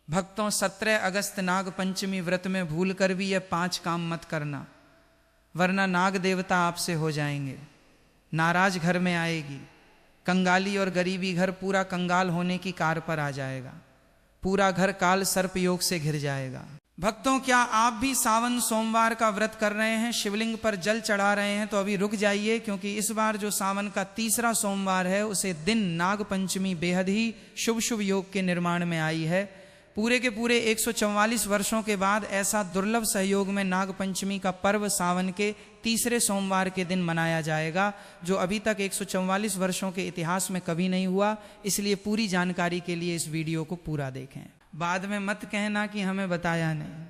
भक्तों 17 अगस्त नाग पंचमी व्रत में भूल कर भी यह 5 काम मत करना, वरना नाग देवता आपसे हो जाएंगे, नाराज घर में आएगी, कंगाली और गरीबी घर पूरा कंगाल होने की कार पर आ जाएगा, पूरा घर काल सर्प योग से घिर जाएगा। भक्तों, क्या आप भी सावन सोमवार का व्रत कर रहे हैं, शिवलिंग पर जल चढ़ा रहे हैं, तो अभी रुक जाइए, क्योंकि इस बार जो सावन का तीसरा सोमवार है उसे दिन नाग पंचमी बेहद ही शुभ शुभ योग के निर्माण में आई है। पूरे के पूरे 144 वर्षों के बाद ऐसा दुर्लभ सहयोग में नाग पंचमी का पर्व सावन के तीसरे सोमवार के दिन मनाया जाएगा, जो अभी तक 144 वर्षों के इतिहास में कभी नहीं हुआ। इसलिए पूरी जानकारी के लिए इस वीडियो को पूरा देखें, बाद में मत कहना कि हमें बताया नहीं।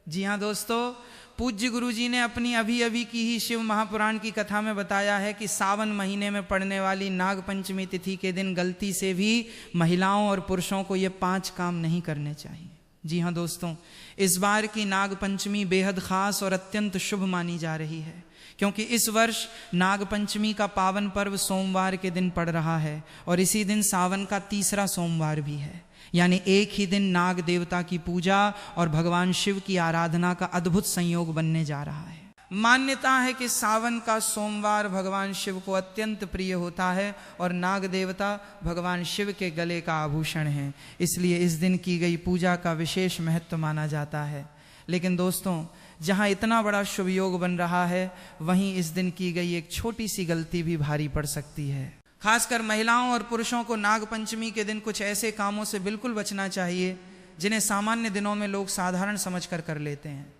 जी हाँ दोस्तों, पूज्य गुरुजी ने अपनी अभी अभी की ही शिव महापुराण की कथा में बताया है कि सावन महीने में पड़ने वाली नाग पंचमी तिथि के दिन गलती से भी महिलाओं और पुरुषों को ये 5 काम नहीं करने चाहिए। जी हाँ दोस्तों, इस बार की नाग पंचमी बेहद खास और अत्यंत शुभ मानी जा रही है, क्योंकि इस वर्ष नाग पंचमी का पावन पर्व सोमवार के दिन पड़ रहा है और इसी दिन सावन का तीसरा सोमवार भी है, यानी एक ही दिन नाग देवता की पूजा और भगवान शिव की आराधना का अद्भुत संयोग बनने जा रहा है। मान्यता है कि सावन का सोमवार भगवान शिव को अत्यंत प्रिय होता है और नाग देवता भगवान शिव के गले का आभूषण है, इसलिए इस दिन की गई पूजा का विशेष महत्व माना जाता है। लेकिन दोस्तों, जहाँ इतना बड़ा शुभ योग बन रहा है, वहीं इस दिन की गई एक छोटी सी गलती भी भारी पड़ सकती है। खासकर महिलाओं और पुरुषों को नाग पंचमी के दिन कुछ ऐसे कामों से बिल्कुल बचना चाहिए जिन्हें सामान्य दिनों में लोग साधारण समझकर कर लेते हैं।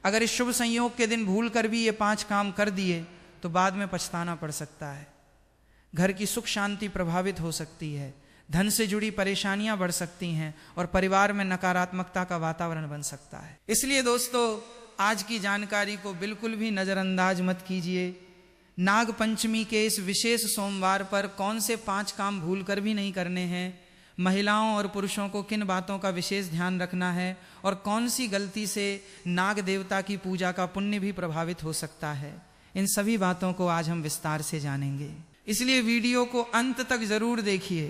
अगर इस शुभ संयोग के दिन भूल कर भी ये 5 काम कर दिए तो बाद में पछताना पड़ सकता है। घर की सुख शांति प्रभावित हो सकती है, धन से जुड़ी परेशानियां बढ़ सकती हैं और परिवार में नकारात्मकता का वातावरण बन सकता है। इसलिए दोस्तों, आज की जानकारी को बिल्कुल भी नजरअंदाज मत कीजिए। नाग पंचमी के इस विशेष सोमवार पर कौन से 5 काम भूल कर भी नहीं करने हैं, महिलाओं और पुरुषों को किन बातों का विशेष ध्यान रखना है और कौन सी गलती से नाग देवता की पूजा का पुण्य भी प्रभावित हो सकता है, इन सभी बातों को आज हम विस्तार से जानेंगे। इसलिए वीडियो को अंत तक जरूर देखिए,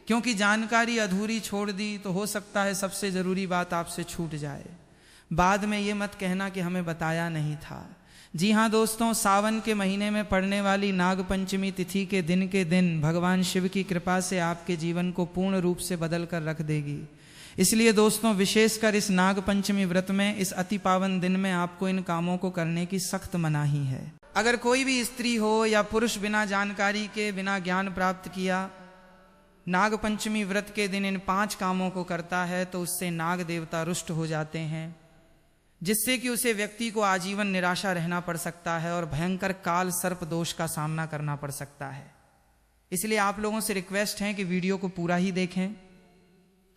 क्योंकि जानकारी अधूरी छोड़ दी तो हो सकता है सबसे जरूरी बात आपसे छूट जाए। बाद में ये मत कहना कि हमें बताया नहीं था। जी हाँ दोस्तों, सावन के महीने में पड़ने वाली नाग पंचमी तिथि के दिन भगवान शिव की कृपा से आपके जीवन को पूर्ण रूप से बदल कर रख देगी। इसलिए दोस्तों, विशेषकर इस नाग पंचमी व्रत में, इस अति पावन दिन में आपको इन कामों को करने की सख्त मनाही है। अगर कोई भी स्त्री हो या पुरुष बिना जानकारी के, बिना ज्ञान प्राप्त किया नाग पंचमी व्रत के दिन इन 5 कामों को करता है तो उससे नाग देवता रुष्ट हो जाते हैं, जिससे कि उसे व्यक्ति को आजीवन निराशा रहना पड़ सकता है और भयंकर काल सर्प दोष का सामना करना पड़ सकता है। इसलिए आप लोगों से रिक्वेस्ट है कि वीडियो को पूरा ही देखें,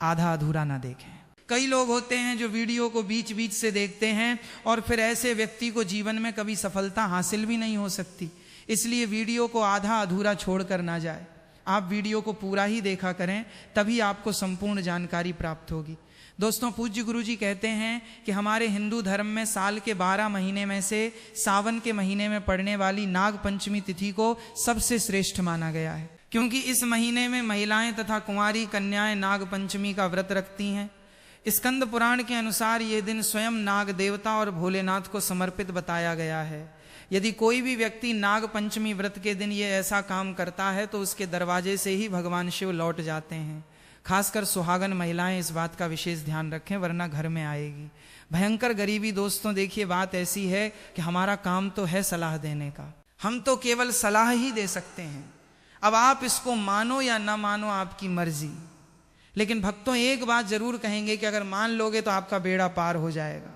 आधा अधूरा ना देखें। कई लोग होते हैं जो वीडियो को बीच बीच से देखते हैं और फिर ऐसे व्यक्ति को जीवन में कभी सफलता हासिल भी नहीं हो सकती। इसलिए वीडियो को आधा अधूरा छोड़कर ना जाए, आप वीडियो को पूरा ही देखा करें, तभी आपको संपूर्ण जानकारी प्राप्त होगी। दोस्तों, पूज्य गुरुजी कहते हैं कि हमारे हिंदू धर्म में साल के 12 महीने में से सावन के महीने में पड़ने वाली नाग पंचमी तिथि को सबसे श्रेष्ठ माना गया है, क्योंकि इस महीने में महिलाएं तथा कुंवारी कन्याएं नाग पंचमी का व्रत रखती हैं। स्कंद पुराण के अनुसार ये दिन स्वयं नाग देवता और भोलेनाथ को समर्पित बताया गया है। यदि कोई भी व्यक्ति नाग पंचमी व्रत के दिन ये ऐसा काम करता है तो उसके दरवाजे से ही भगवान शिव लौट जाते हैं। खासकर सुहागन महिलाएं इस बात का विशेष ध्यान रखें, वरना घर में आएगी भयंकर गरीबी। दोस्तों देखिए, बात ऐसी है कि हमारा काम तो है सलाह देने का, हम तो केवल सलाह ही दे सकते हैं। अब आप इसको मानो या ना मानो, आपकी मर्जी। लेकिन भक्तों, एक बात जरूर कहेंगे कि अगर मान लोगे तो आपका बेड़ा पार हो जाएगा।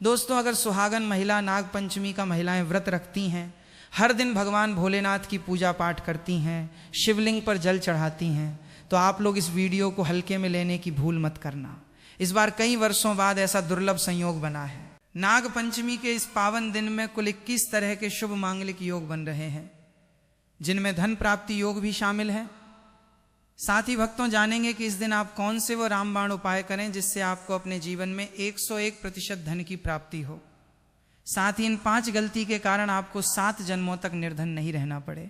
दोस्तों, अगर सुहागन महिला नाग पंचमी का महिलाएं व्रत रखती हैं, हर दिन भगवान भोलेनाथ की पूजा पाठ करती हैं, शिवलिंग पर जल चढ़ाती हैं, तो आप लोग इस वीडियो को हल्के में लेने की भूल मत करना। इस बार कई वर्षों बाद ऐसा दुर्लभ संयोग बना है। नाग पंचमी के इस पावन दिन में कुल 21 तरह के शुभ मांगलिक योग बन रहे हैं, जिनमें धन प्राप्ति योग भी शामिल है। साथ ही भक्तों, जानेंगे कि इस दिन आप कौन से वो रामबाण उपाय करें जिससे आपको अपने जीवन में 101% धन की प्राप्ति हो। साथ ही इन 5 गलती के कारण आपको 7 जन्मों तक निर्धन नहीं रहना पड़े,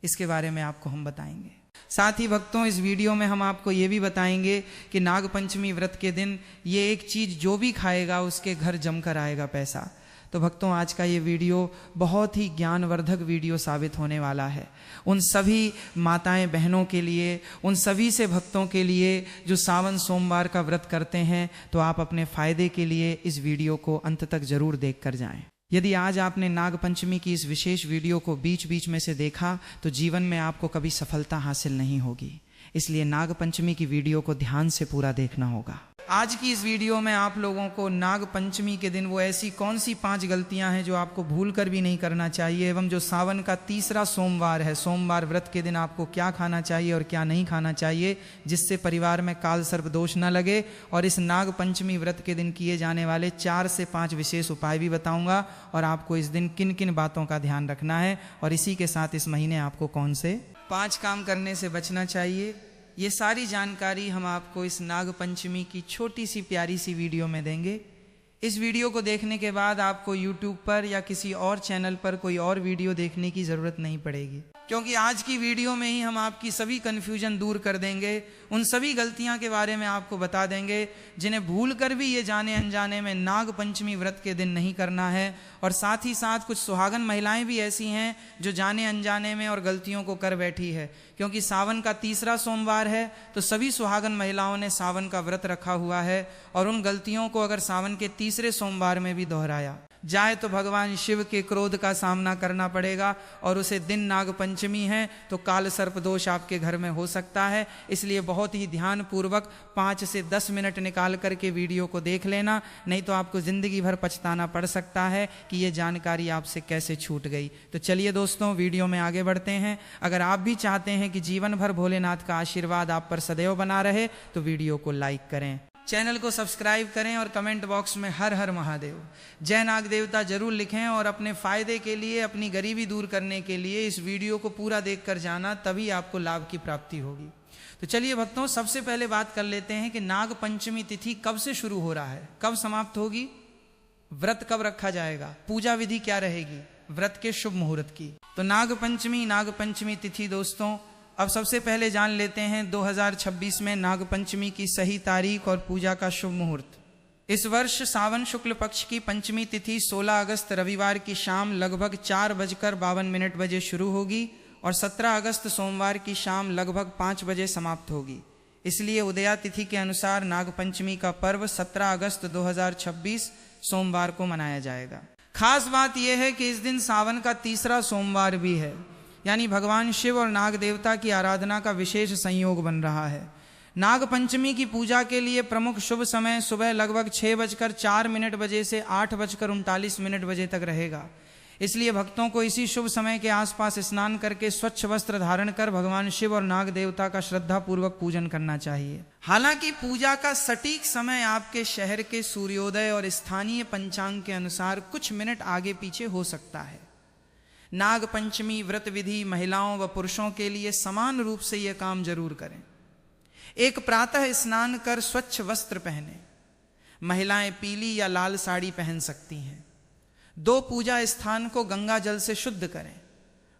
इसके बारे में आपको हम बताएंगे। साथ ही भक्तों, इस वीडियो में हम आपको ये भी बताएंगे कि नाग पंचमी व्रत के दिन ये एक चीज जो भी खाएगा उसके घर जमकर आएगा पैसा। तो भक्तों, आज का ये वीडियो बहुत ही ज्ञानवर्धक वीडियो साबित होने वाला है उन सभी माताएं बहनों के लिए, उन सभी से भक्तों के लिए जो सावन सोमवार का व्रत करते हैं। तो आप अपने फायदे के लिए इस वीडियो को अंत तक जरूर देख कर जाएं। यदि आज आपने नाग पंचमी की इस विशेष वीडियो को बीच बीच में से देखा तो जीवन में आपको कभी सफलता हासिल नहीं होगी। इसलिए नाग पंचमी की वीडियो को ध्यान से पूरा देखना होगा। आज की इस वीडियो में आप लोगों को नाग पंचमी के दिन वो ऐसी कौन सी 5 गलतियां हैं जो आपको भूल कर भी नहीं करना चाहिए, एवं जो सावन का तीसरा सोमवार है, सोमवार व्रत के दिन आपको क्या खाना चाहिए और क्या नहीं खाना चाहिए, जिससे परिवार में काल सर्प दोष न लगे। और इस नाग पंचमी व्रत के दिन किए जाने वाले 4 से 5 विशेष उपाय भी बताऊंगा, और आपको इस दिन किन किन बातों का ध्यान रखना है, और इसी के साथ इस महीने आपको कौन से 5 काम करने से बचना चाहिए। ये सारी जानकारी हम आपको इस नाग पंचमी की छोटी सी प्यारी सी वीडियो में देंगे। इस वीडियो को देखने के बाद आपको YouTube पर या किसी और चैनल पर कोई और वीडियो देखने की ज़रूरत नहीं पड़ेगी, क्योंकि आज की वीडियो में ही हम आपकी सभी कन्फ्यूजन दूर कर देंगे। उन सभी गलतियां के बारे में आपको बता देंगे जिन्हें भूल कर भी ये जाने अनजाने में नाग पंचमी व्रत के दिन नहीं करना है। और साथ ही साथ कुछ सुहागन महिलाएं भी ऐसी हैं जो जाने अनजाने में और गलतियों को कर बैठी है, क्योंकि सावन का तीसरा सोमवार है तो सभी सुहागन महिलाओं ने सावन का व्रत रखा हुआ है, और उन गलतियों को अगर सावन के तीसरे सोमवार में भी दोहराया जाए तो भगवान शिव के क्रोध का सामना करना पड़ेगा, और उसे दिन नाग पंचमी है तो काल सर्प दोष आपके घर में हो सकता है। इसलिए बहुत ही ध्यान पूर्वक 5 से 10 मिनट निकाल करके वीडियो को देख लेना, नहीं तो आपको जिंदगी भर पछताना पड़ सकता है कि ये जानकारी आपसे कैसे छूट गई। तो चलिए दोस्तों, वीडियो में आगे बढ़ते हैं। अगर आप भी चाहते हैं कि जीवन भर भोलेनाथ का आशीर्वाद आप पर सदैव बना रहे तो वीडियो को लाइक करें, चैनल को सब्सक्राइब करें, और कमेंट बॉक्स में हर हर महादेव जय नाग देवता जरूर लिखें। और अपने फायदे के लिए, अपनी गरीबी दूर करने के लिए इस वीडियो को पूरा देखकर जाना, तभी आपको लाभ की प्राप्ति होगी। तो चलिए भक्तों, सबसे पहले बात कर लेते हैं कि नाग पंचमी तिथि कब से शुरू हो रहा है, कब समाप्त होगी, व्रत कब रखा जाएगा, पूजा विधि क्या रहेगी व्रत के शुभ मुहूर्त की। तो नाग पंचमी तिथि दोस्तों, अब सबसे पहले जान लेते हैं 2026 में नाग पंचमी की सही तारीख और पूजा का शुभ मुहूर्त। इस वर्ष सावन शुक्ल पक्ष की पंचमी तिथि 16 अगस्त रविवार की शाम लगभग 4:52 बजे शुरू होगी, और 17 अगस्त सोमवार की शाम लगभग 5 बजे समाप्त होगी। इसलिए उदया तिथि के अनुसार नाग पंचमी का पर्व 17 अगस्त 2026 सोमवार को मनाया जाएगा। खास बात यह है कि इस दिन सावन का तीसरा सोमवार भी है, यानी भगवान शिव और नाग देवता की आराधना का विशेष संयोग बन रहा है। नाग पंचमी की पूजा के लिए प्रमुख शुभ समय सुबह लगभग 6:04 बजे से 8:39 बजे तक रहेगा। इसलिए भक्तों को इसी शुभ समय के आसपास स्नान करके स्वच्छ वस्त्र धारण कर भगवान शिव और नाग देवता का श्रद्धा पूर्वक पूजन करना चाहिए। हालांकि पूजा का सटीक समय आपके शहर के सूर्योदय और स्थानीय पंचांग के अनुसार कुछ मिनट आगे पीछे हो सकता है। नाग पंचमी व्रत विधि महिलाओं व पुरुषों के लिए समान रूप से यह काम जरूर करें। एक प्रातः स्नान कर स्वच्छ वस्त्र पहने, महिलाएं पीली या लाल साड़ी पहन सकती हैं। 2 पूजा स्थान को गंगा जल से शुद्ध करें,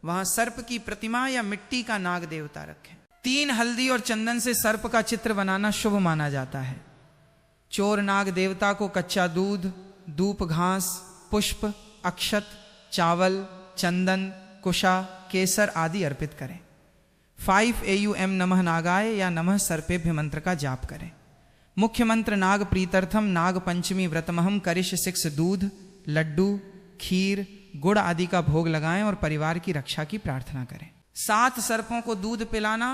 वहां सर्प की प्रतिमा या मिट्टी का नाग देवता रखें। 3 हल्दी और चंदन से सर्प का चित्र बनाना शुभ माना जाता है। चोर नाग देवता को कच्चा दूध, धूप घास, पुष्प, अक्षत, चावल, चंदन, कुशा, केसर आदि अर्पित करें। 5 AUM नमः नागाय या नमः सर्पेभ्य मंत्र का जाप करें। मुख्य मंत्र नाग प्रीत्यर्थम नाग पंचमी व्रतमहम करिष्य 6 दूध, लड्डू, खीर, गुड़ आदि का भोग लगाएं और परिवार की रक्षा की प्रार्थना करें। 7 सर्पों को दूध पिलाना,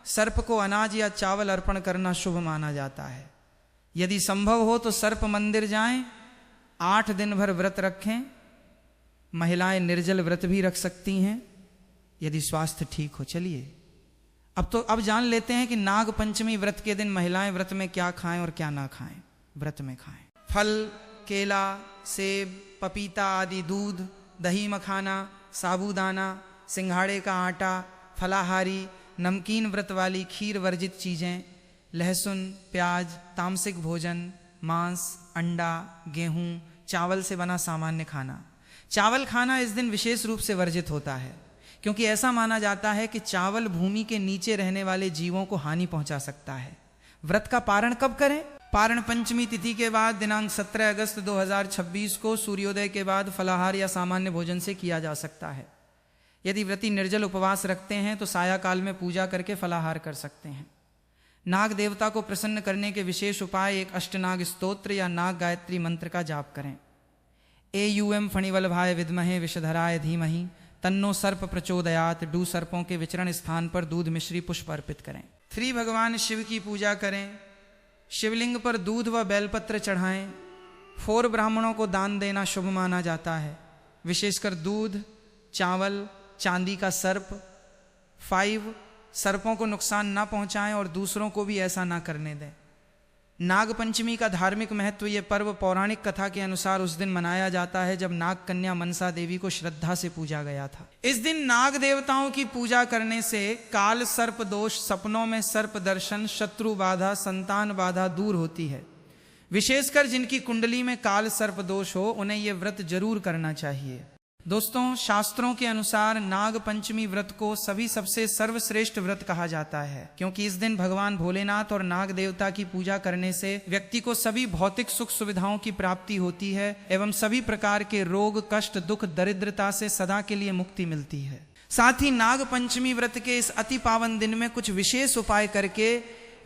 सर्प को अनाज या चावल अर्पण करना शुभ माना जाता है। यदि संभव हो तो सर्प मंदिर जाएं, 8 दिन भर व्रत रखें। महिलाएं निर्जल व्रत भी रख सकती हैं यदि स्वास्थ्य ठीक हो। चलिए अब जान लेते हैं कि नाग पंचमी व्रत के दिन महिलाएं व्रत में क्या खाएं और क्या ना खाएं। व्रत में खाएं फल, केला, सेब, पपीता आदि, दूध, दही मखाना, साबूदाना, सिंघाड़े का आटा, फलाहारी, नमकीन व्रत वाली खीर वर्जित चीज़ें, लहसुन, प्याज, तामसिक भोजन, मांस, अंडा, गेहूं, चावल से बना सामान्य खाना। चावल खाना इस दिन विशेष रूप से वर्जित होता है, क्योंकि ऐसा माना जाता है कि चावल भूमि के नीचे रहने वाले जीवों को हानि पहुंचा सकता है। व्रत का पारण कब करें? पारण पंचमी तिथि के बाद दिनांक 17 अगस्त 2026 को सूर्योदय के बाद फलाहार या सामान्य भोजन से किया जा सकता है। यदि व्रती निर्जल उपवास रखते हैं तो साया काल में पूजा करके फलाहार कर सकते हैं। नाग देवता को प्रसन्न करने के विशेष उपाय एक अष्टनाग स्तोत्र या नाग गायत्री मंत्र का जाप करें। AUM फणिवल्भाय विद्महे विषधराय धीमहि तन्नो सर्प प्रचोदयात। डू सर्पों के विचरण स्थान पर दूध मिश्री पुष्प अर्पित करें। 3 भगवान शिव की पूजा करें। शिवलिंग पर दूध व बेलपत्र चढ़ाएं। 4 ब्राह्मणों को दान देना शुभ माना जाता है, विशेषकर दूध, चावल, चांदी का सर्प। 5 सर्पों को नुकसान ना पहुंचाएं और दूसरों को भी ऐसा ना करने दें। नाग पंचमी का धार्मिक महत्व। ये पर्व पौराणिक कथा के अनुसार उस दिन मनाया जाता है जब नाग कन्या मनसा देवी को श्रद्धा से पूजा गया था। इस दिन नाग देवताओं की पूजा करने से काल सर्प दोष, सपनों में सर्प दर्शन, शत्रु बाधा, संतान बाधा दूर होती है। विशेषकर जिनकी कुंडली में काल सर्प दोष हो उन्हें यह व्रत जरूर करना चाहिए। दोस्तों, शास्त्रों के अनुसार नाग पंचमी व्रत को सभी सबसे सर्वश्रेष्ठ व्रत कहा जाता है, क्योंकि इस दिन भगवान भोलेनाथ और नाग देवता की पूजा करने से व्यक्ति को सभी भौतिक सुख सुविधाओं की प्राप्ति होती है एवं सभी प्रकार के रोग, कष्ट, दुख, दरिद्रता से सदा के लिए मुक्ति मिलती है। साथ ही नाग पंचमी व्रत के इस अति पावन दिन में कुछ विशेष उपाय करके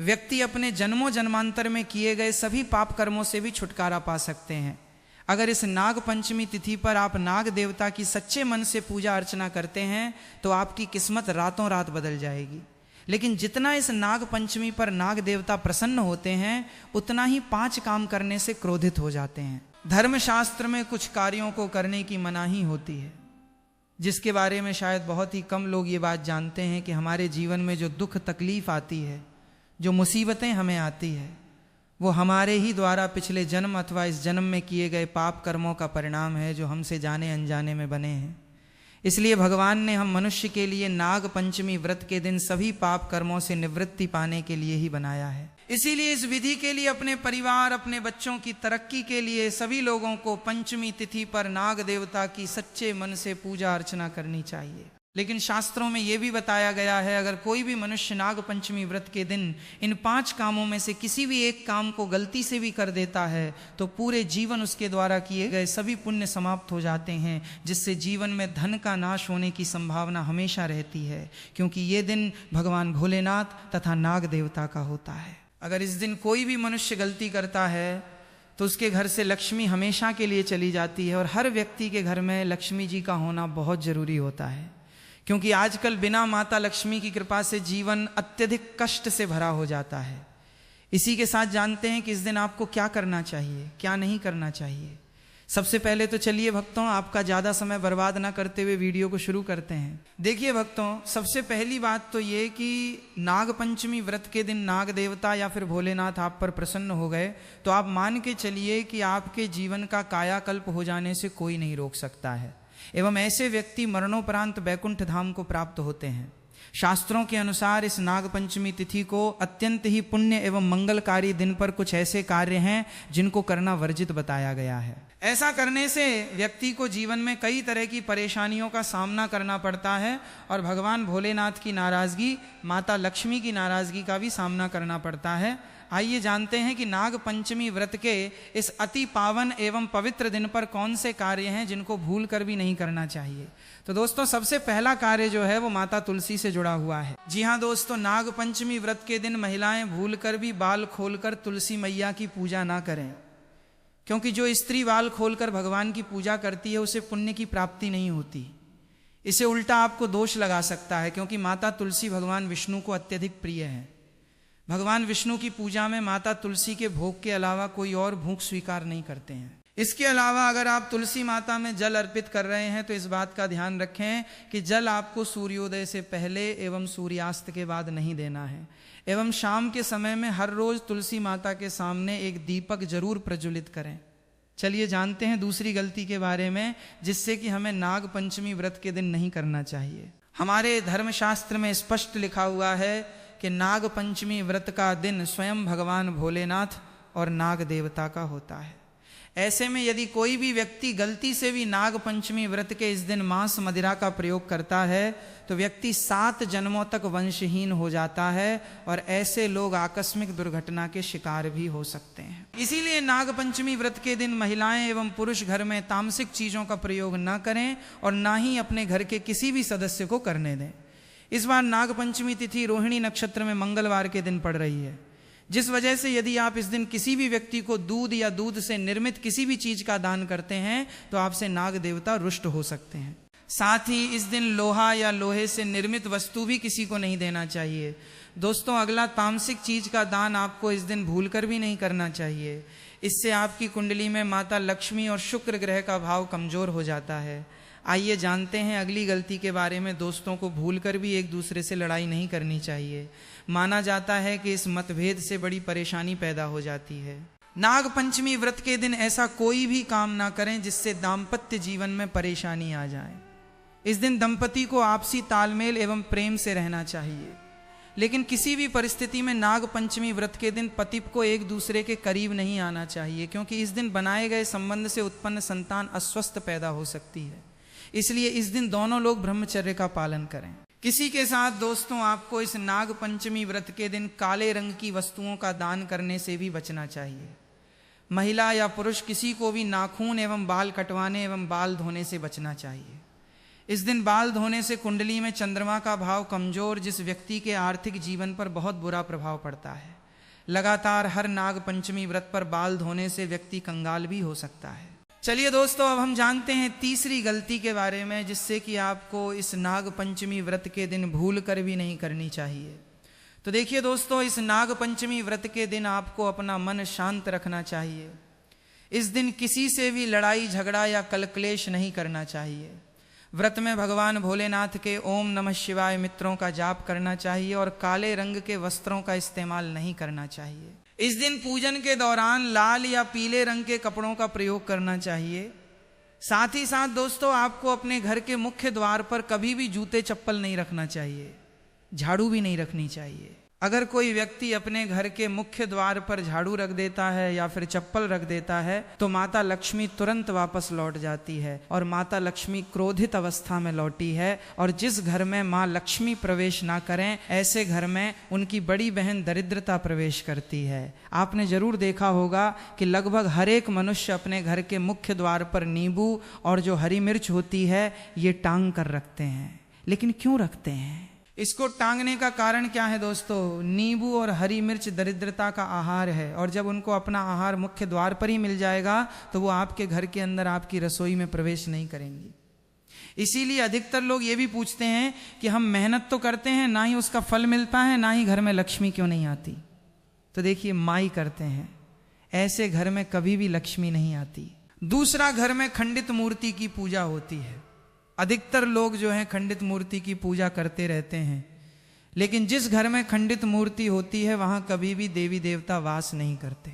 व्यक्ति अपने जन्मों जन्मांतर में किए गए सभी पाप कर्मों से भी छुटकारा पा सकते हैं। अगर इस नाग पंचमी तिथि पर आप नाग देवता की सच्चे मन से पूजा अर्चना करते हैं तो आपकी किस्मत रातों रात बदल जाएगी। लेकिन जितना इस नाग पंचमी पर नाग देवता प्रसन्न होते हैं उतना ही 5 काम करने से क्रोधित हो जाते हैं। धर्मशास्त्र में कुछ कार्यों को करने की मनाही होती है, जिसके बारे में शायद बहुत ही कम लोग ये बात जानते हैं कि हमारे जीवन में जो दुख तकलीफ आती है, जो मुसीबतें हमें आती है, वो हमारे ही द्वारा पिछले जन्म अथवा इस जन्म में किए गए पाप कर्मों का परिणाम है जो हमसे जाने अनजाने में बने हैं। इसलिए भगवान ने हम मनुष्य के लिए नाग पंचमी व्रत के दिन सभी पाप कर्मों से निवृत्ति पाने के लिए ही बनाया है। इसीलिए इस विधि के लिए अपने परिवार, अपने बच्चों की तरक्की के लिए सभी लोगों को पंचमी तिथि पर नाग देवता की सच्चे मन से पूजा अर्चना करनी चाहिए। लेकिन शास्त्रों में यह भी बताया गया है, अगर कोई भी मनुष्य नाग पंचमी व्रत के दिन इन 5 कामों में से किसी भी एक काम को गलती से भी कर देता है तो पूरे जीवन उसके द्वारा किए गए सभी पुण्य समाप्त हो जाते हैं, जिससे जीवन में धन का नाश होने की संभावना हमेशा रहती है, क्योंकि ये दिन भगवान भोलेनाथ तथा नाग देवता का होता है। अगर इस दिन कोई भी मनुष्य गलती करता है तो उसके घर से लक्ष्मी हमेशा के लिए चली जाती है। और हर व्यक्ति के घर में लक्ष्मी जी का होना बहुत जरूरी होता है, क्योंकि आजकल बिना माता लक्ष्मी की कृपा से जीवन अत्यधिक कष्ट से भरा हो जाता है। इसी के साथ जानते हैं कि इस दिन आपको क्या करना चाहिए, क्या नहीं करना चाहिए। सबसे पहले तो चलिए भक्तों, आपका ज़्यादा समय बर्बाद ना करते हुए वीडियो को शुरू करते हैं। देखिए भक्तों, सबसे पहली बात तो ये कि नाग पंचमी व्रत के दिन नाग देवता या फिर भोलेनाथ आप पर प्रसन्न हो गए तो आप मान के चलिए कि आपके जीवन का कायाकल्प हो जाने से कोई नहीं रोक सकता है, एवं ऐसे व्यक्ति मरणोपरांत बैकुंठ धाम को प्राप्त होते हैं। शास्त्रों के अनुसार इस नाग पंचमी तिथि को अत्यंत ही पुण्य एवं मंगलकारी दिन पर कुछ ऐसे कार्य हैं जिनको करना वर्जित बताया गया है। ऐसा करने से व्यक्ति को जीवन में कई तरह की परेशानियों का सामना करना पड़ता है और भगवान भोलेनाथ की नाराजगी, माता लक्ष्मी की नाराजगी का भी सामना करना पड़ता है। आइए जानते हैं कि नाग पंचमी व्रत के इस अति पावन एवं पवित्र दिन पर कौन से कार्य हैं जिनको भूल कर भी नहीं करना चाहिए। तो दोस्तों, सबसे पहला कार्य जो है वो माता तुलसी से जुड़ा हुआ है। जी हाँ दोस्तों, नाग पंचमी व्रत के दिन महिलाएं भूल कर भी बाल खोलकर तुलसी मैया की पूजा ना करें, क्योंकि जो स्त्री बाल खोलकर भगवान की पूजा करती है उसे पुण्य की प्राप्ति नहीं होती। इसे उल्टा आपको दोष लगा सकता है, क्योंकि माता तुलसी भगवान विष्णु को अत्यधिक प्रिय है। भगवान विष्णु की पूजा में माता तुलसी के भोग के अलावा कोई और भोग स्वीकार नहीं करते हैं। इसके अलावा अगर आप तुलसी माता में जल अर्पित कर रहे हैं तो इस बात का ध्यान रखें कि जल आपको सूर्योदय से पहले एवं सूर्यास्त के बाद नहीं देना है, एवं शाम के समय में हर रोज तुलसी माता के सामने एक दीपक जरूर प्रज्वलित करें। चलिए जानते हैं दूसरी गलती के बारे में, जिससे कि हमें नाग पंचमी व्रत के दिन नहीं करना चाहिए। हमारे धर्मशास्त्र में स्पष्ट लिखा हुआ है कि नाग पंचमी व्रत का दिन स्वयं भगवान भोलेनाथ और नाग देवता का होता है। ऐसे में यदि कोई भी व्यक्ति गलती से भी नाग पंचमी व्रत के इस दिन मांस मदिरा का प्रयोग करता है तो व्यक्ति 7 जन्मों तक वंशहीन हो जाता है और ऐसे लोग आकस्मिक दुर्घटना के शिकार भी हो सकते हैं। इसीलिए नाग पंचमी व्रत के दिन महिलाएं एवं पुरुष घर में तामसिक चीजों का प्रयोग न करें और ना ही अपने घर के किसी भी सदस्य को करने दें। इस बार नाग पंचमी तिथि रोहिणी नक्षत्र में मंगलवार के दिन पड़ रही है, जिस वजह से यदि आप इस दिन किसी भी व्यक्ति को दूध या दूध से निर्मित किसी भी चीज का दान करते हैं तो आपसे नाग देवता रुष्ट हो सकते हैं। साथ ही इस दिन लोहा या लोहे से निर्मित वस्तु भी किसी को नहीं देना चाहिए। दोस्तों, अगला तामसिक चीज का दान आपको इस दिन भूलकर भी नहीं करना चाहिए। इससे आपकी कुंडली में माता लक्ष्मी और शुक्र ग्रह का भाव कमजोर हो जाता है। आइए जानते हैं अगली गलती के बारे में। दोस्तों को भूलकर भी एक दूसरे से लड़ाई नहीं करनी चाहिए। माना जाता है कि इस मतभेद से बड़ी परेशानी पैदा हो जाती है। नाग पंचमी व्रत के दिन ऐसा कोई भी काम ना करें जिससे दाम्पत्य जीवन में परेशानी आ जाए। इस दिन दंपति को आपसी तालमेल एवं प्रेम से रहना चाहिए, लेकिन किसी भी परिस्थिति में नाग पंचमी व्रत के दिन पति को एक दूसरे के करीब नहीं आना चाहिए, क्योंकि इस दिन बनाए गए संबंध से उत्पन्न संतान अस्वस्थ पैदा हो सकती है। इसलिए इस दिन दोनों लोग ब्रह्मचर्य का पालन करें। किसी के साथ दोस्तों आपको इस नाग पंचमी व्रत के दिन काले रंग की वस्तुओं का दान करने से भी बचना चाहिए। महिला या पुरुष किसी को भी नाखून एवं बाल कटवाने एवं बाल धोने से बचना चाहिए। इस दिन बाल धोने से कुंडली में चंद्रमा का भाव कमजोर, जिस व्यक्ति के आर्थिक जीवन पर बहुत बुरा प्रभाव पड़ता है। लगातार हर नाग पंचमी व्रत पर बाल धोने से व्यक्ति कंगाल भी हो सकता है। चलिए दोस्तों, अब हम जानते हैं तीसरी गलती के बारे में, जिससे कि आपको इस नाग पंचमी व्रत के दिन भूल कर भी नहीं करनी चाहिए। तो देखिए दोस्तों, इस नाग पंचमी व्रत के दिन आपको अपना मन शांत रखना चाहिए। इस दिन किसी से भी लड़ाई झगड़ा या कलक्लेश नहीं करना चाहिए। व्रत में भगवान भोलेनाथ के ओम नमः शिवाय मित्रों का जाप करना चाहिए और काले रंग के वस्त्रों का इस्तेमाल नहीं करना चाहिए। इस दिन पूजन के दौरान लाल या पीले रंग के कपड़ों का प्रयोग करना चाहिए। साथ ही साथ दोस्तों, आपको अपने घर के मुख्य द्वार पर कभी भी जूते चप्पल नहीं रखना चाहिए, झाड़ू भी नहीं रखनी चाहिए। अगर कोई व्यक्ति अपने घर के मुख्य द्वार पर झाड़ू रख देता है या फिर चप्पल रख देता है तो माता लक्ष्मी तुरंत वापस लौट जाती है और माता लक्ष्मी क्रोधित अवस्था में लौटी है। और जिस घर में माँ लक्ष्मी प्रवेश ना करें, ऐसे घर में उनकी बड़ी बहन दरिद्रता प्रवेश करती है। आपने जरूर देखा होगा कि लगभग हर एक मनुष्य अपने घर के मुख्य द्वार पर नींबू और जो हरी मिर्च होती है ये टांग कर रखते हैं। लेकिन क्यों रखते हैं? इसको टांगने का कारण क्या है दोस्तों? नींबू और हरी मिर्च दरिद्रता का आहार है, और जब उनको अपना आहार मुख्य द्वार पर ही मिल जाएगा तो वो आपके घर के अंदर आपकी रसोई में प्रवेश नहीं करेंगी। इसीलिए अधिकतर लोग ये भी पूछते हैं कि हम मेहनत तो करते हैं, ना ही उसका फल मिलता है, ना ही घर में लक्ष्मी क्यों नहीं आती। तो देखिए, माई करते हैं, ऐसे घर में कभी भी लक्ष्मी नहीं आती। दूसरा, घर में खंडित मूर्ति की पूजा होती है। अधिकतर लोग जो हैं खंडित मूर्ति की पूजा करते रहते हैं, लेकिन जिस घर में खंडित मूर्ति होती है वहां कभी भी देवी देवता वास नहीं करते।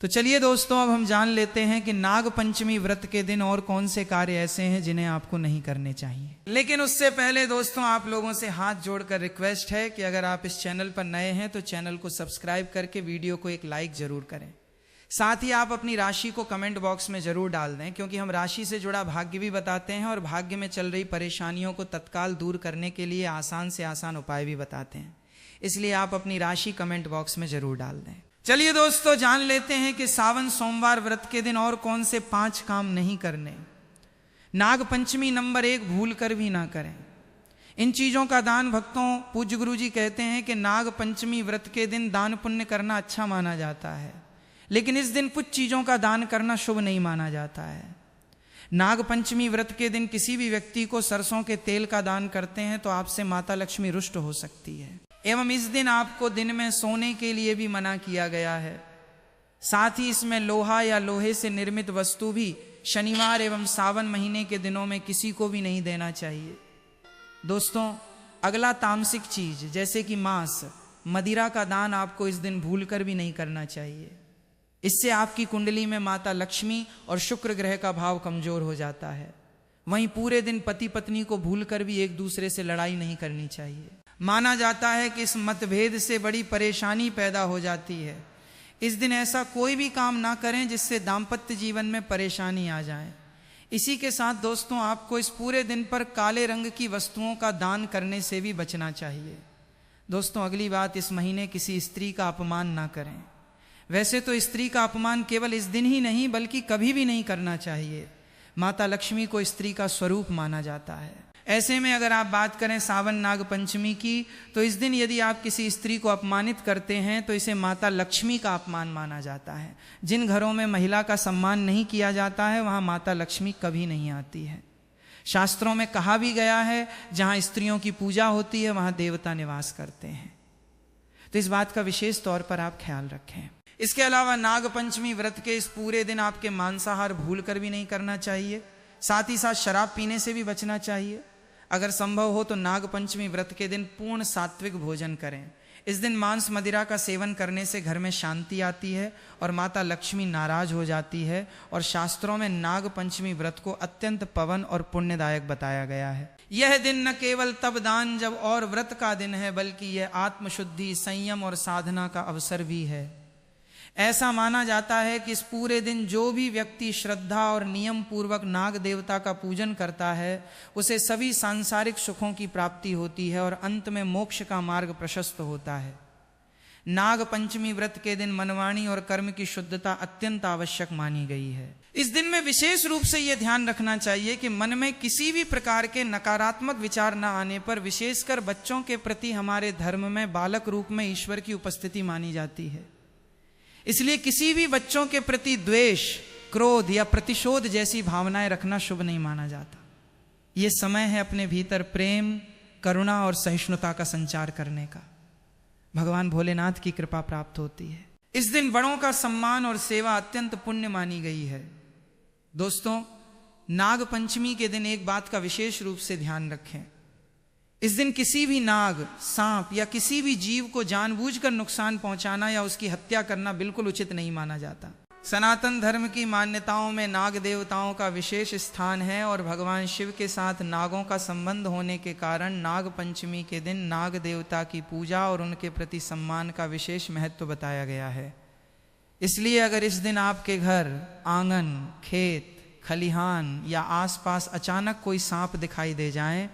तो चलिए दोस्तों, अब हम जान लेते हैं कि नाग पंचमी व्रत के दिन और कौन से कार्य ऐसे हैं जिन्हें आपको नहीं करने चाहिए। लेकिन उससे पहले दोस्तों, आप लोगों से हाथ जोड़कर रिक्वेस्ट है कि अगर आप इस चैनल पर नए हैं तो चैनल को सब्सक्राइब करके वीडियो को एक लाइक जरूर करें। साथ ही आप अपनी राशि को कमेंट बॉक्स में जरूर डाल दें, क्योंकि हम राशि से जुड़ा भाग्य भी बताते हैं और भाग्य में चल रही परेशानियों को तत्काल दूर करने के लिए आसान से आसान उपाय भी बताते हैं। इसलिए आप अपनी राशि कमेंट बॉक्स में जरूर डाल दें। चलिए दोस्तों, जान लेते हैं कि सावन सोमवार व्रत के दिन और कौन से 5 काम नहीं करने। नाग पंचमी नंबर 1, भूल कर भी ना करें। इन चीजों का दान भक्तों, पूज्य गुरु जी कहते हैं कि नाग पंचमी व्रत के दिन दान पुण्य करना अच्छा माना जाता है, लेकिन इस दिन कुछ चीजों का दान करना शुभ नहीं माना जाता है। नाग पंचमी व्रत के दिन किसी भी व्यक्ति को सरसों के तेल का दान करते हैं तो आपसे माता लक्ष्मी रुष्ट हो सकती है। एवं इस दिन आपको दिन में सोने के लिए भी मना किया गया है। साथ ही इसमें लोहा या लोहे से निर्मित वस्तु भी शनिवार एवं सावन महीने के दिनों में किसी को भी नहीं देना चाहिए। दोस्तों, अगला तामसिक चीज जैसे कि मांस मदिरा का दान आपको इस दिन भूल कर भी नहीं करना चाहिए। इससे आपकी कुंडली में माता लक्ष्मी और शुक्र ग्रह का भाव कमजोर हो जाता है। वहीं पूरे दिन पति पत्नी को भूलकर भी एक दूसरे से लड़ाई नहीं करनी चाहिए। माना जाता है कि इस मतभेद से बड़ी परेशानी पैदा हो जाती है। इस दिन ऐसा कोई भी काम ना करें जिससे दाम्पत्य जीवन में परेशानी आ जाए। इसी के साथ दोस्तों, आपको इस पूरे दिन पर काले रंग की वस्तुओं का दान करने से भी बचना चाहिए। दोस्तों, अगली बात, इस महीने किसी स्त्री का अपमान ना करें। वैसे तो स्त्री का अपमान केवल इस दिन ही नहीं बल्कि कभी भी नहीं करना चाहिए। माता लक्ष्मी को स्त्री का स्वरूप माना जाता है। ऐसे में अगर आप बात करें सावन नाग पंचमी की, तो इस दिन यदि आप किसी स्त्री को अपमानित करते हैं तो इसे माता लक्ष्मी का अपमान माना जाता है। जिन घरों में महिला का सम्मान नहीं किया जाता है वहाँ माता लक्ष्मी कभी नहीं आती है। शास्त्रों में कहा भी गया है, जहाँ स्त्रियों की पूजा होती है वहाँ देवता निवास करते हैं। तो इस बात का विशेष तौर पर आप ख्याल रखें। इसके अलावा नाग पंचमी व्रत के इस पूरे दिन आपके मांसाहार भूल कर भी नहीं करना चाहिए। साथ ही साथ शराब पीने से भी बचना चाहिए। अगर संभव हो तो नाग पंचमी व्रत के दिन पूर्ण सात्विक भोजन करें। इस दिन मांस मदिरा का सेवन करने से घर में शांति आती है और माता लक्ष्मी नाराज हो जाती है। और शास्त्रों में नाग पंचमी व्रत को अत्यंत पवन और पुण्यदायक बताया गया है। यह दिन न केवल तब दान जब और व्रत का दिन है, बल्कि यह आत्मशुद्धि, संयम और साधना का अवसर भी है। ऐसा माना जाता है कि इस पूरे दिन जो भी व्यक्ति श्रद्धा और नियम पूर्वक नाग देवता का पूजन करता है उसे सभी सांसारिक सुखों की प्राप्ति होती है और अंत में मोक्ष का मार्ग प्रशस्त होता है। नाग पंचमी व्रत के दिन मनवाणी और कर्म की शुद्धता अत्यंत आवश्यक मानी गई है। इस दिन में विशेष रूप से यह ध्यान रखना चाहिए कि मन में किसी भी प्रकार के नकारात्मक विचार न आने पर, विशेषकर बच्चों के प्रति हमारे धर्म में बालक रूप में ईश्वर की उपस्थिति मानी जाती है। इसलिए किसी भी बच्चों के प्रति द्वेष, क्रोध या प्रतिशोध जैसी भावनाएं रखना शुभ नहीं माना जाता। यह समय है अपने भीतर प्रेम, करुणा और सहिष्णुता का संचार करने का। भगवान भोलेनाथ की कृपा प्राप्त होती है। इस दिन बड़ों का सम्मान और सेवा अत्यंत पुण्य मानी गई है। दोस्तों, नाग पंचमी के दिन एक बात का विशेष रूप से ध्यान रखें। इस दिन किसी भी नाग, सांप या किसी भी जीव को जानबूझकर नुकसान पहुंचाना या उसकी हत्या करना बिल्कुल उचित नहीं माना जाता। सनातन धर्म की मान्यताओं में नाग देवताओं का विशेष स्थान है और भगवान शिव के साथ नागों का संबंध होने के कारण नाग पंचमी के दिन नाग देवता की पूजा और उनके प्रति सम्मान का विशेष महत्व बताया गया है। इसलिए अगर इस दिन आपके घर, आंगन, खेत, खलिहान या आसपास अचानक कोई सांप दिखाई दे जाए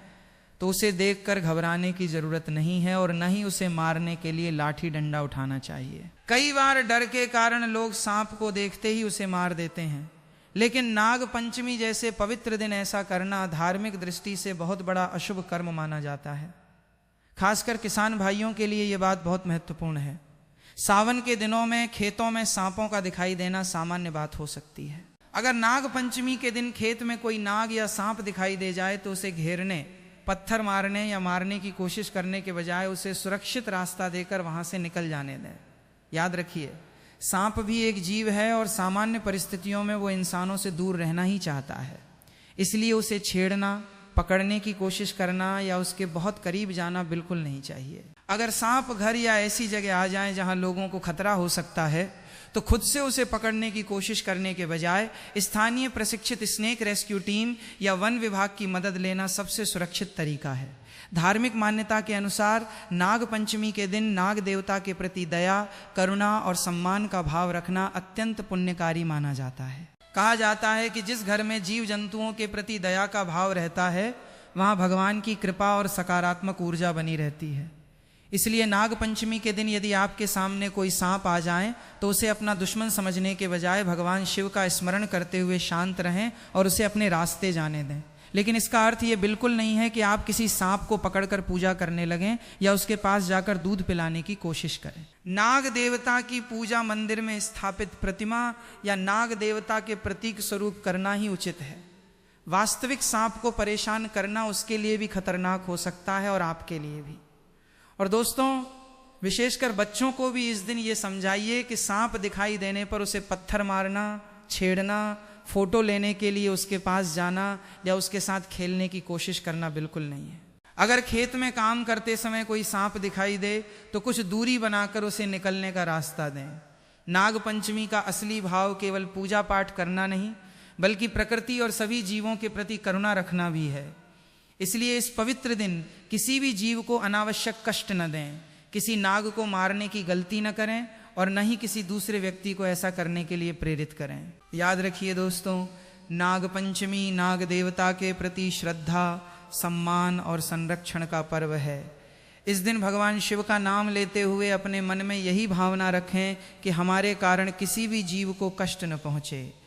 तो उसे देखकर घबराने की जरूरत नहीं है और न ही उसे मारने के लिए लाठी डंडा उठाना चाहिए। कई बार डर के कारण लोग सांप को देखते ही उसे मार देते हैं, लेकिन नाग पंचमी जैसे पवित्र दिन ऐसा करना धार्मिक दृष्टि से बहुत बड़ा अशुभ कर्म माना जाता है। खासकर किसान भाइयों के लिए यह बात बहुत महत्वपूर्ण है। सावन के दिनों में खेतों में सांपों का दिखाई देना सामान्य बात हो सकती है। अगर नाग पंचमी के दिन खेत में कोई नाग या सांप दिखाई दे जाए तो उसे घेरने, पत्थर मारने या मारने की कोशिश करने के बजाय उसे सुरक्षित रास्ता देकर वहां से निकल जाने दें। याद रखिए, सांप भी एक जीव है और सामान्य परिस्थितियों में वो इंसानों से दूर रहना ही चाहता है। इसलिए उसे छेड़ना, पकड़ने की कोशिश करना या उसके बहुत करीब जाना बिल्कुल नहीं चाहिए। अगर सांप घर या ऐसी जगह आ जाए जहां लोगों को खतरा हो सकता है तो खुद से उसे पकड़ने की कोशिश करने के बजाय स्थानीय प्रशिक्षित स्नेक रेस्क्यू टीम या वन विभाग की मदद लेना सबसे सुरक्षित तरीका है। धार्मिक मान्यता के अनुसार नाग पंचमी के दिन नाग देवता के प्रति दया, करुणा और सम्मान का भाव रखना अत्यंत पुण्यकारी माना जाता है। कहा जाता है कि जिस घर में जीव जंतुओं के प्रति दया का भाव रहता है वहाँ भगवान की कृपा और सकारात्मक ऊर्जा बनी रहती है। इसलिए नाग पंचमी के दिन यदि आपके सामने कोई सांप आ जाए तो उसे अपना दुश्मन समझने के बजाय भगवान शिव का स्मरण करते हुए शांत रहें और उसे अपने रास्ते जाने दें। लेकिन इसका अर्थ ये बिल्कुल नहीं है कि आप किसी सांप को पकड़कर पूजा करने लगें या उसके पास जाकर दूध पिलाने की कोशिश करें। नाग देवता की पूजा मंदिर में स्थापित प्रतिमा या नाग देवता के प्रतीक स्वरूप करना ही उचित है। वास्तविक सांप को परेशान करना उसके लिए भी खतरनाक हो सकता है और आपके लिए भी। और दोस्तों, विशेषकर बच्चों को भी इस दिन ये समझाइए कि सांप दिखाई देने पर उसे पत्थर मारना, छेड़ना, फोटो लेने के लिए उसके पास जाना या उसके साथ खेलने की कोशिश करना बिल्कुल नहीं है। अगर खेत में काम करते समय कोई सांप दिखाई दे तो कुछ दूरी बनाकर उसे निकलने का रास्ता दें। नाग पंचमी का असली भाव केवल पूजा पाठ करना नहीं बल्कि प्रकृति और सभी जीवों के प्रति करुणा रखना भी है। इसलिए इस पवित्र दिन किसी भी जीव को अनावश्यक कष्ट न दें, किसी नाग को मारने की गलती न करें और न ही किसी दूसरे व्यक्ति को ऐसा करने के लिए प्रेरित करें। याद रखिए दोस्तों, नाग पंचमी नाग देवता के प्रति श्रद्धा, सम्मान और संरक्षण का पर्व है। इस दिन भगवान शिव का नाम लेते हुए अपने मन में यही भावना रखें कि हमारे कारण किसी भी जीव को कष्ट न पहुँचे।